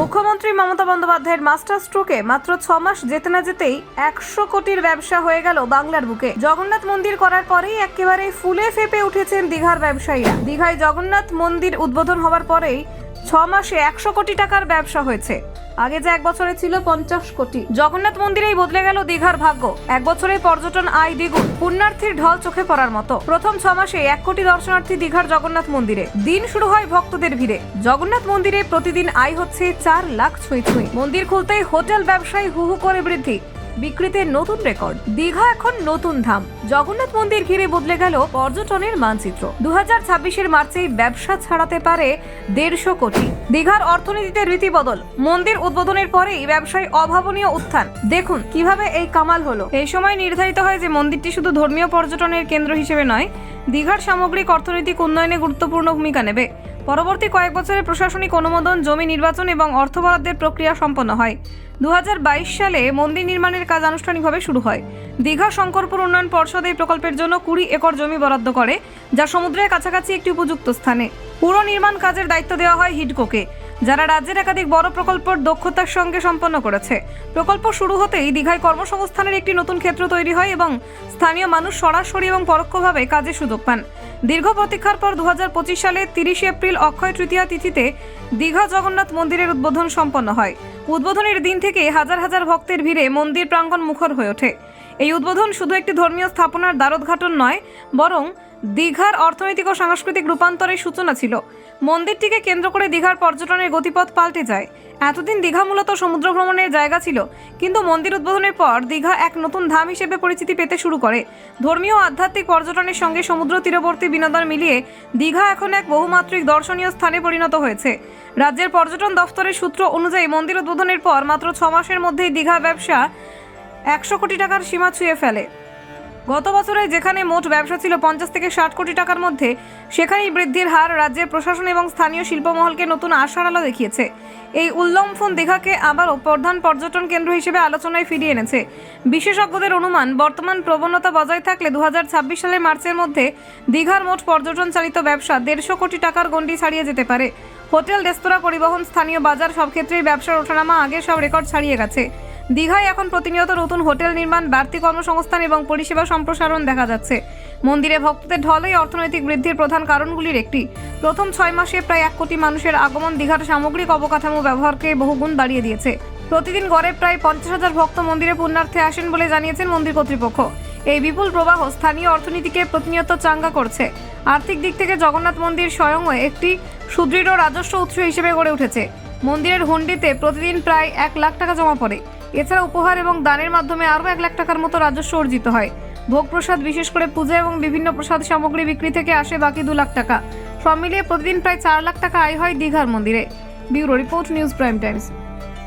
মুখ্যমন্ত্রী মমতা বন্দ্যোপাধ্যায়ের মাস্টার স্ট্রোকে মাত্র 6 মাস যেতে না যেতেই 100 কোটির ব্যবসা হয়ে গেল বাংলার বুকে। জগন্নাথ মন্দির করার পরেই একেবারে ফুলে ফেপে উঠেছেন দীঘার ব্যবসায়ীরা। দীঘায় জগন্নাথ মন্দির উদ্বোধন হওয়ার পরেই 6 মাসে 100 কোটি টাকার ব্যবসা হয়েছে। আগে যে এক বছরে ছিল 50 কোটি। জগন্নাথ মন্দিরেই বদলে গেল দীঘার ভাগ্য। এক বছরে পর্যটন আয় দ্বিগুণ, পুণ্যার্থীর ঢল চোখে পড়ার মতো। প্রথম 6 মাসে 1 কোটি দর্শনার্থী দীঘার জগন্নাথ মন্দিরে। দিন শুরু হয় ভক্তদের ভিড়ে। জগন্নাথ মন্দিরে প্রতিদিন আয় হচ্ছে 4 লাখ ছুঁই ছুঁই। মন্দির খুলতেই হোটেল ব্যবসায়ী হু হু করে বৃদ্ধি, বিক্রিতে নতুন রেকর্ড। দীঘা এখন নতুন ধাম। জগন্নাথ মন্দির ঘিরে বদলে গেল পর্যটনের মানচিত্র। 2026-এর মার্চেই ব্যবসা ছাড়াতে পারে 150 কোটি। দীঘার অর্থনীতিতে রীতিবদল। মন্দির উদ্বোধনের পরেই ব্যবসায় অভাবনীয় উত্থান। দেখুন কিভাবে এই কামাল হলো। এই সময় নির্ধারিত হয় যে মন্দিরটি শুধু ধর্মীয় পর্যটনের কেন্দ্র হিসেবে নয়, দীঘার সামগ্রিক অর্থনৈতিক উন্নয়নে গুরুত্বপূর্ণ ভূমিকা নেবে। পরবর্তী কয়েক বছরে প্রশাসনিক অনুমোদন, জমি নির্বাচন এবং অর্থ বরাদ্দের প্রক্রিয়া সম্পন্ন হয়। 2022 সালে মন্দির নির্মাণের কাজ আনুষ্ঠানিকভাবে শুরু হয়। দীঘা শঙ্করপুর উন্নয়ন পর্ষদ এই প্রকল্পের জন্য 20 একর জমি বরাদ্দ করে, যা সমুদ্রের কাছাকাছি একটি উপযুক্ত স্থানে। পুরো নির্মাণ কাজের দায়িত্ব দেওয়া হয় হিডকোকে, যারা রাজ্যের একাধিক বড় প্রকল্পের দক্ষতার সঙ্গে সম্পন্ন করেছে। প্রকল্প শুরু হতেই দীঘায় কর্মসংস্থানের একটি নতুন ক্ষেত্র তৈরি হয় এবং স্থানীয় মানুষ সরাসরি এবং পরোক্ষভাবে কাজের সুযোগ পান। দীর্ঘ প্রতীক্ষার পর 2025 সালে 30 এপ্রিল অক্ষয় তৃতীয়া তিথিতে দীঘা জগন্নাথ মন্দিরের উদ্বোধন সম্পন্ন হয়। উদ্বোধনের দিন থেকে হাজার হাজার ভক্তের ভিড়ে মন্দির প্রাঙ্গণ মুখর হয়ে ওঠে। এই উদ্বোধন শুধু একটি ধর্মীয় স্থাপনার দ্বারোদ্ঘাটন নয়, বরং দীঘার অর্থনৈতিক ও সাংস্কৃতিক রূপান্তরের সূচনা ছিল। মন্দিরটিকে কেন্দ্র করে দীঘার পর্যটনের গতিপথ পাল্টে যায়। এতদিন দীঘা মূলত সমুদ্র ভ্রমণের জায়গা ছিল, কিন্তু মন্দির উদ্বোধনের পর দীঘা এক নতুন ধাম হিসেবে পরিচিতি পেতে শুরু করে। ধর্মীয় ও আধ্যাত্মিক পর্যটনের সঙ্গে সমুদ্র তীরবর্তী বিনোদন মিলিয়ে দীঘা এখন এক বহুমাত্রিক দর্শনীয় স্থানে পরিণত হয়েছে। রাজ্যের পর্যটন দফতরের সূত্র অনুযায়ী মন্দির উদ্বোধনের পর মাত্র 6 মাসের মধ্যেই দীঘা ব্যবসা 100 কোটি টাকার সীমা ছুঁয়ে ফেলে। গত বছরে যেখানে মোট ব্যবসা ছিল 50 থেকে 60 কোটি টাকার মধ্যে, সেখানেই বৃদ্ধির হার রাজ্যের প্রশাসন এবং স্থানীয় শিল্পমহলকে নতুন আশার আলো দেখিয়েছে। এই উল্লম্ফন দীঘাকে আবারও প্রধান পর্যটন কেন্দ্র হিসেবে আলোচনায় ফিরিয়ে এনেছে। বিশেষজ্ঞদের অনুমান, বর্তমান প্রবণতা বজায় থাকলে 2026 সালের মার্চের মধ্যে দীঘার মোট পর্যটন চালিত ব্যবসা 150 কোটি টাকার গণ্ডি ছাড়িয়ে যেতে পারে। হোটেল, রেস্তোরাঁ, পরিবহন, স্থানীয় বাজার সব ক্ষেত্রেই ব্যবসার ওঠানামা আগে সব রেকর্ড ছাড়িয়ে গেছে। দীঘায় এখন প্রতিনিয়ত নতুন হোটেল নির্মাণ, বাড়তি কর্মসংস্থান এবং পরিষেবা সম্প্রসারণ দেখা যাচ্ছে। মন্দিরে ভক্তদের ঢলই অর্থনৈতিক বৃদ্ধির প্রধান কারণগুলির একটি। প্রথম 6 মাসে প্রায় 1 কোটি মানুষের আগমন দীঘার সামগ্রিক অবকাঠামো ব্যবহারকে বহুগুণ বাড়িয়ে দিয়েছে। প্রতিদিন গড়ে প্রায় 50,000 ভক্ত মন্দিরে পুণ্যার্থে আসেন বলে জানিয়েছেন মন্দির কর্তৃপক্ষ। এই বিপুল প্রবাহ স্থানীয় অর্থনীতিকে প্রতিনিয়ত চাঙ্গা করছে। আর্থিক দিক থেকে জগন্নাথ মন্দির স্বয়ং একটি সুদৃঢ় রাজস্ব উৎস হিসেবে গড়ে উঠেছে। মন্দিরের হুন্ডিতে প্রতিদিন প্রায় 1 লাখ টাকা জমা পড়ে। এছাড়া উপহার এবং দানের মাধ্যমে আরও 1 লাখ টাকার মতো রাজস্ব অর্জিত হয়। ভোগ প্রসাদ, বিশেষ করে পূজা এবং বিভিন্ন প্রসাদ সামগ্রী বিক্রি থেকে আসে বাকি 2 লাখ টাকা। সব মিলিয়ে প্রতিদিন প্রায় 4 লাখ টাকা আয় হয় দীঘার মন্দিরে। Bureau report, news prime Times.